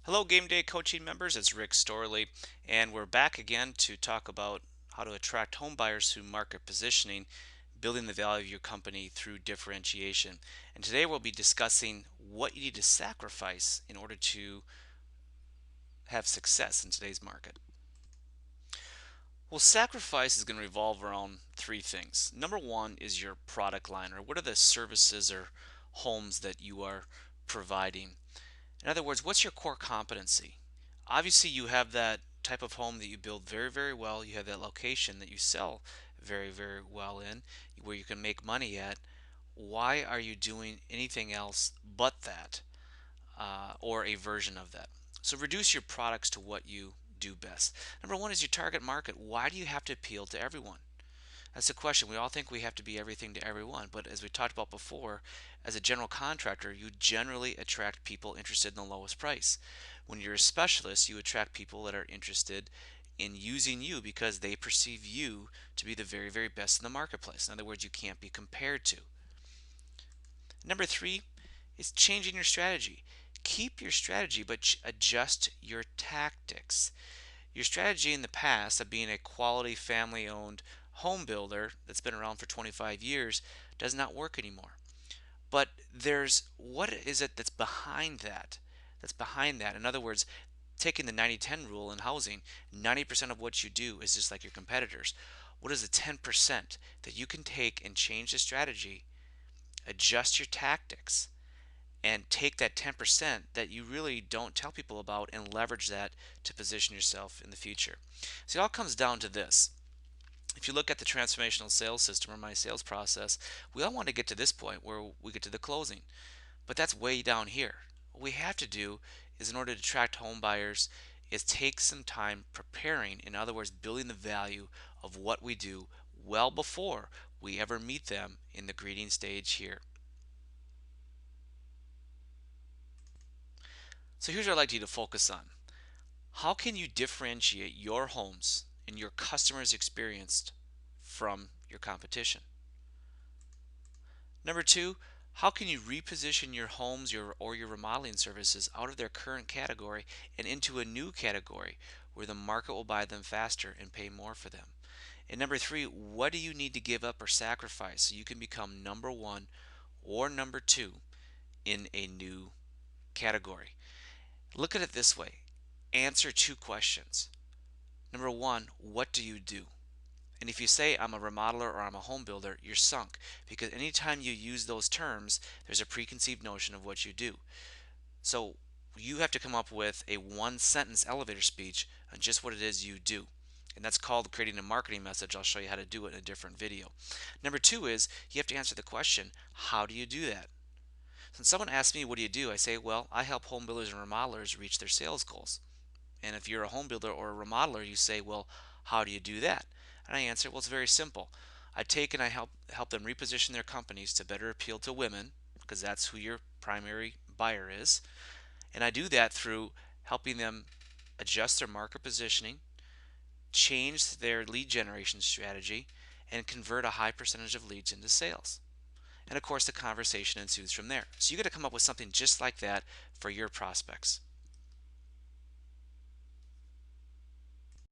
Hello, Game Day Coaching members. It's Rick Storley, and we're back again to talk about how to attract home buyers through market positioning, building the value of your company through differentiation. And today we'll be discussing what you need to sacrifice in order to have success in today's market. Well, sacrifice is going to revolve around three things. Number one is your product line, or what are the services or homes that you are providing. In other words, what's your core competency? Obviously, you have that type of home that you build very, very well. You have that location that you sell very, very well in, where you can make money at. Why are you doing anything else but that, or a version of that? So reduce your products to what you do best. Number one is your target market. Why do you have to appeal to everyone? That's the question. We all think we have to be everything to everyone, but as we talked about before, as a general contractor, you generally attract people interested in the lowest price. When you're a specialist, you attract people that are interested in using you because they perceive you to be the very, very best in the marketplace. In other words, you can't be compared to. Number three is changing your strategy. Keep your strategy, but adjust your tactics. Your strategy in the past of being a quality family owned home builder that's been around for 25 years does not work anymore. But there's what is it that's behind that? That's behind that. In other words, taking the 90-10 rule in housing, 90% of what you do is just like your competitors. What is the 10% that you can take and change the strategy, adjust your tactics, and take that 10% that you really don't tell people about and leverage that to position yourself in the future. So it all comes down to this. If you look at the transformational sales system or my sales process, we all want to get to this point where we get to the closing, but that's way down here. What we have to do is, in order to attract home buyers, is take some time preparing, in other words, building the value of what we do well before we ever meet them in the greeting stage here. So here's what I'd like you to focus on. How can you differentiate your homes and your customers' experience from your competition? Number two, how can you reposition your homes or your remodeling services out of their current category and into a new category where the market will buy them faster and pay more for them? And number three, what do you need to give up or sacrifice so you can become number one or number two in a new category? Look at it this way. Answer two questions. Number one, what do you do? And if you say I'm a remodeler or I'm a home builder, you're sunk, because anytime you use those terms, there's a preconceived notion of what you do. So you have to come up with a one sentence elevator speech on just what it is you do. And that's called creating a marketing message. I'll show you how to do it in a different video. Number two is you have to answer the question, how do you do that? When someone asks me, what do you do? I say, well, I help home builders and remodelers reach their sales goals. And if you're a home builder or a remodeler, you say, well, how do you do that? And I answer, well, it's very simple. I take and I help them reposition their companies to better appeal to women, because that's who your primary buyer is. And I do that through helping them adjust their market positioning, change their lead generation strategy, and convert a high percentage of leads into sales. And of course, the conversation ensues from there. So you got to come up with something just like that for your prospects.